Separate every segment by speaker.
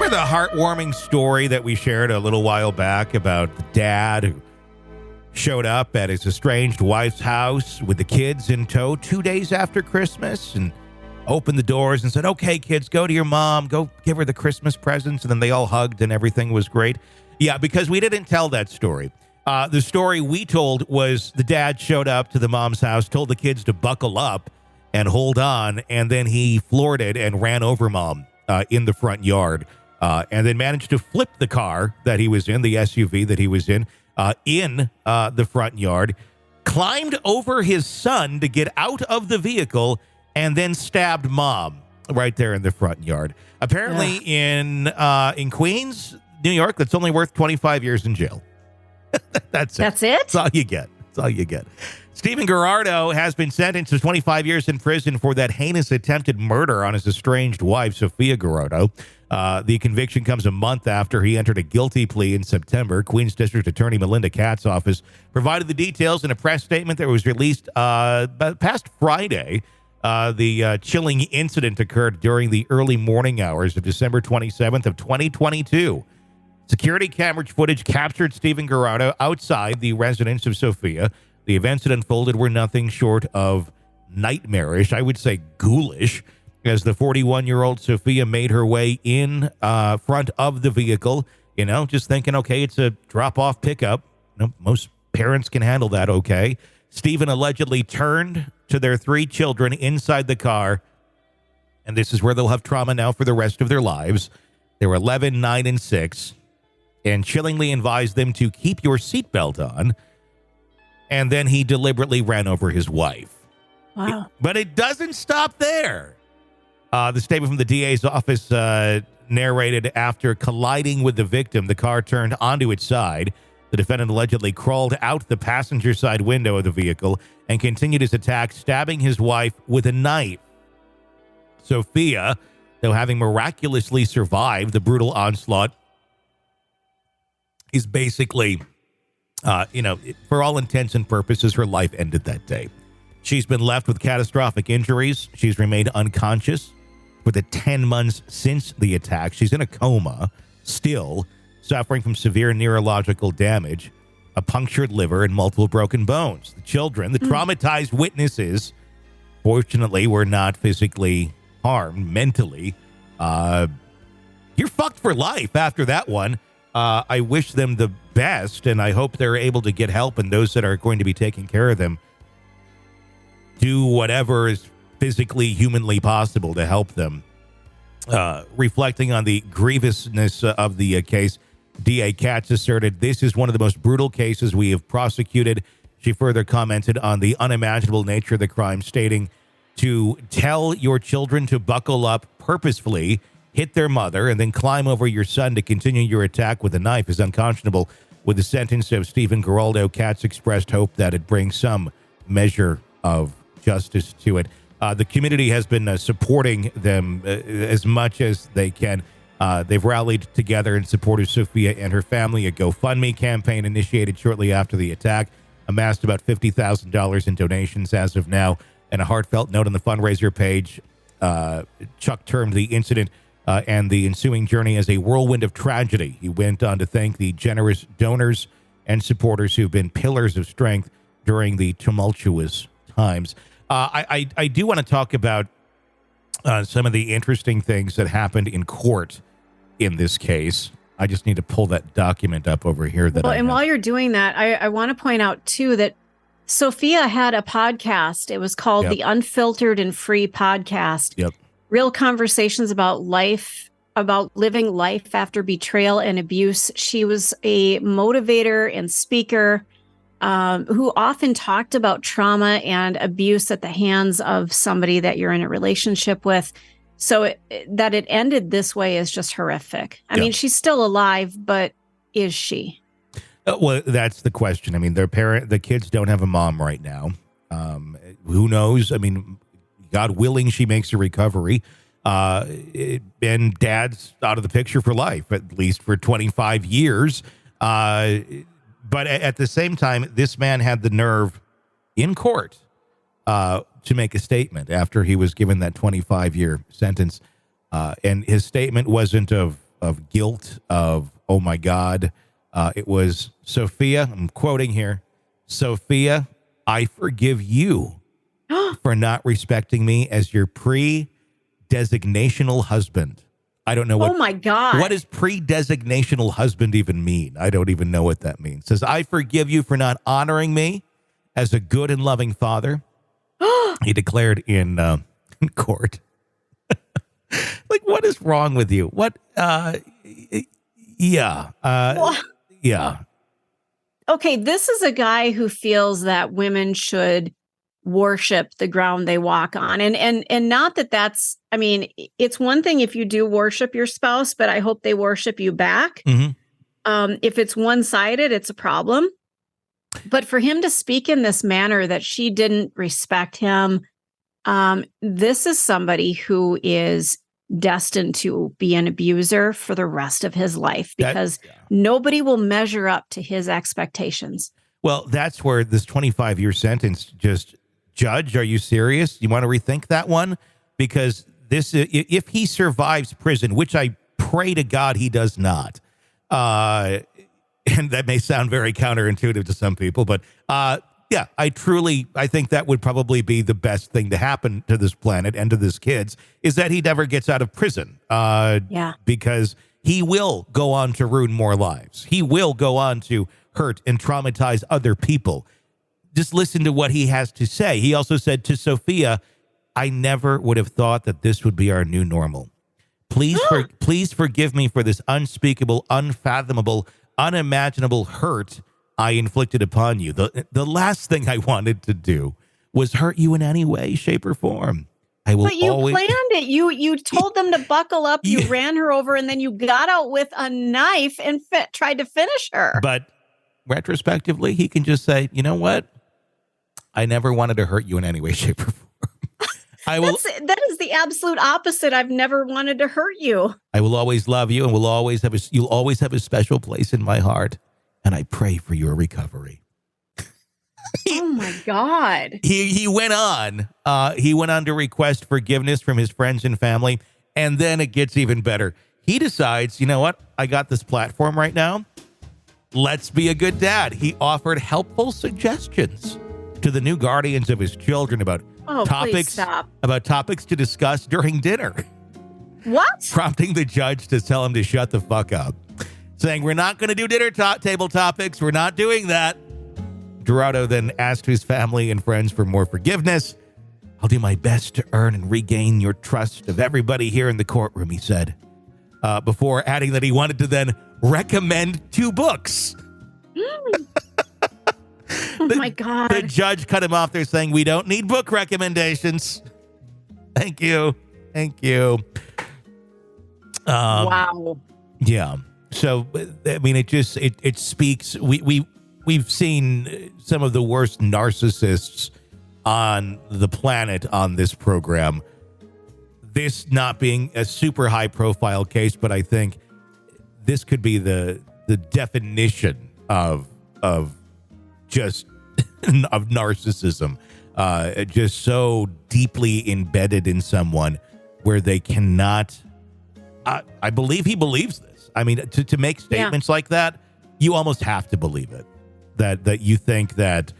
Speaker 1: Remember the heartwarming story that we shared a little while back about the dad who showed up at his estranged wife's house with the kids in tow 2 days after Christmas and opened the doors and said, okay, kids, go to your mom, go give her the Christmas presents. And then they all hugged and everything was great. Yeah, because we didn't tell that story. The story we told was the dad showed up to the mom's house, told the kids to buckle up and hold on, and then he floored it and ran over mom in the front yard, and then managed to flip the car that he was in, the SUV that he was in the front yard, climbed over his son to get out of the vehicle, and then stabbed mom right there in the front yard. Apparently in Queens, New York, that's only worth 25 years in jail. That's it. That's all you get. That's all you get. Stephen Giraldo has been sentenced to 25 years in prison for that heinous attempted murder on his estranged wife, Sophia Giraldo. The conviction comes a month after he entered a guilty plea in September. Queens District Attorney Melinda Katz office provided the details in a press statement that was released past Friday. The chilling incident occurred during the early morning hours of December 27th of 2022. Security camera footage captured Stephen Giraldo outside the residence of Sophia. The events that unfolded were nothing short of nightmarish, I would say ghoulish, as the 41-year-old Sophia made her way in front of the vehicle, just thinking, okay, it's a drop-off pickup. Most parents can handle that okay. Stephen allegedly turned to their 3 children inside the car, and this is where they'll have trauma now for the rest of their lives. They were 11, 9, and 6, and chillingly advised them to keep your seatbelt on. And then he deliberately ran over his wife.
Speaker 2: Wow.
Speaker 1: But it doesn't stop there. The statement from the DA's office narrated after colliding with the victim, the car turned onto its side. The defendant allegedly crawled out the passenger side window of the vehicle and continued his attack, stabbing his wife with a knife. Sophia, though having miraculously survived the brutal onslaught, is basically... for all intents and purposes, her life ended that day. She's been left with catastrophic injuries. She's remained unconscious for the 10 months since the attack. She's in a coma, still suffering from severe neurological damage, a punctured liver, and multiple broken bones. The children, the traumatized witnesses, fortunately, were not physically harmed mentally. You're fucked for life after that one. I wish them the best, and I hope they're able to get help, and those that are going to be taking care of them do whatever is physically, humanly possible to help them. Reflecting on the grievousness of the case, D.A. Katz asserted, "This is one of the most brutal cases we have prosecuted." She further commented on the unimaginable nature of the crime, stating, "To tell your children to buckle up purposefully, hit their mother, and then climb over your son to continue your attack with a knife is unconscionable." With the sentence of Stephen Giraldo, Katz expressed hope that it brings some measure of justice to it. The community has been supporting them as much as they can. They've rallied together in support of Sophia and her family. A GoFundMe campaign initiated shortly after the attack amassed about $50,000 in donations as of now. And a heartfelt note on the fundraiser page, Chuck termed the incident and the ensuing journey as a whirlwind of tragedy. He went on to thank the generous donors and supporters who've been pillars of strength during the tumultuous times. I do want to talk about some of the interesting things that happened in court in this case. I just need to pull that document up over here.
Speaker 2: While you're doing that, I want to point out, too, that Sophia had a podcast. It was called the Unfiltered and Free Podcast.
Speaker 1: Yep.
Speaker 2: Real conversations about life, about living life after betrayal and abuse. She was a motivator and speaker who often talked about trauma and abuse at the hands of somebody that you're in a relationship with. So that it ended this way is just horrific. I mean, she's still alive, but is she?
Speaker 1: Well, that's the question. I mean, the kids don't have a mom right now. Who knows? I mean, God willing, she makes a recovery. And dad's out of the picture for life, at least for 25 years. But at the same time, this man had the nerve in court to make a statement after he was given that 25-year sentence. And his statement wasn't of guilt, of, oh my God. It was Sophia, I'm quoting here, Sophia, I forgive you for not respecting me as your pre-designational husband. I don't know what.
Speaker 2: Oh my God.
Speaker 1: What does pre-designational husband even mean? I don't even know what that means. It says, I forgive you for not honoring me as a good and loving father. He declared in court. Like, what is wrong with you? What? Yeah. Yeah.
Speaker 2: Okay, this is a guy who feels that women should worship the ground they walk on. And not that that's, I mean, it's one thing if you do worship your spouse, but I hope they worship you back.
Speaker 1: Mm-hmm.
Speaker 2: If it's one-sided, it's a problem. But for him to speak in this manner that she didn't respect him, this is somebody who is destined to be an abuser for the rest of his life because nobody will measure up to his expectations.
Speaker 1: Well, that's where this 25-year sentence just, Judge, are you serious? You want to rethink that one? Because this, if he survives prison, which I pray to God he does not, and that may sound very counterintuitive to some people, but yeah, I think that would probably be the best thing to happen to this planet and to this kids, is that he never gets out of prison. Because he will go on to ruin more lives. He will go on to hurt and traumatize other people. Just listen to what he has to say. He also said to Sophia, I never would have thought that this would be our new normal. Please forgive me for this unspeakable, unfathomable, unimaginable hurt I inflicted upon you. The last thing I wanted to do was hurt you in any way, shape, or form.
Speaker 2: But you planned it. You told them to buckle up. You ran her over, and then you got out with a knife and tried to finish her.
Speaker 1: But retrospectively, he can just say, you know what? I never wanted to hurt you in any way, shape, or form.
Speaker 2: That is the absolute opposite. I've never wanted to hurt you.
Speaker 1: I will always love you, and you'll always have a special place in my heart. And I pray for your recovery.
Speaker 2: Oh my God.
Speaker 1: He went on. He went on to request forgiveness from his friends and family. And then it gets even better. He decides, you know what? I got this platform right now. Let's be a good dad. He offered helpful suggestions to the new guardians of his children about topics to discuss during dinner.
Speaker 2: What?
Speaker 1: Prompting the judge to tell him to shut the fuck up. Saying, we're not going to do dinner table topics. We're not doing that. Giraldo then asked his family and friends for more forgiveness. I'll do my best to earn and regain your trust of everybody here in the courtroom, he said, before adding that he wanted to then recommend 2 books.
Speaker 2: My God.
Speaker 1: The judge cut him off there saying, we don't need book recommendations. Thank you.
Speaker 2: Wow.
Speaker 1: Yeah. So, I mean, it speaks. We've seen some of the worst narcissists on the planet on this program. This not being a super high profile case, but I think this could be the definition of just of narcissism, just so deeply embedded in someone where they cannot. I believe he believes this. I mean, to make statements like that, you almost have to believe it. That you think that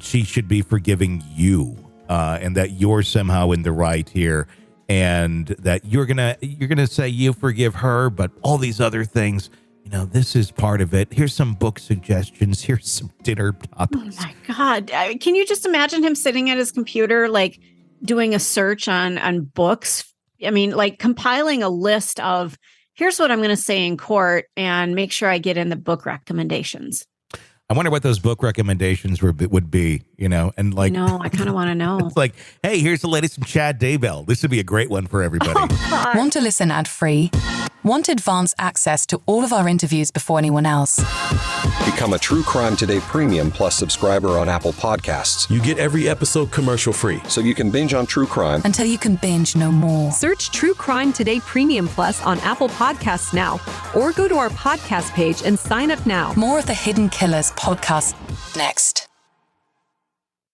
Speaker 1: she should be forgiving you, and that you're somehow in the right here, and that you're gonna say you forgive her, but all these other things, you know, this is part of it. Here's some book suggestions. Here's some dinner topics.
Speaker 2: Oh my God! Can you just imagine him sitting at his computer, like doing a search on books? I mean, like compiling a list of, here's what I'm going to say in court and make sure I get in the book recommendations.
Speaker 1: I wonder what those book recommendations would be, you know, and like,
Speaker 2: no, I kind of want to know.
Speaker 1: It's like, hey, here's the latest from Chad Daybell. This would be a great one for everybody.
Speaker 3: Want to listen ad-free? Want advanced access to all of our interviews before anyone else?
Speaker 4: Become a True Crime Today Premium Plus subscriber on Apple Podcasts.
Speaker 5: You get every episode commercial-free.
Speaker 4: So you can binge on true crime
Speaker 3: until you can binge no more.
Speaker 6: Search True Crime Today Premium Plus on Apple Podcasts now, or go to our podcast page and sign up now.
Speaker 3: More of the Hidden Killers podcast next.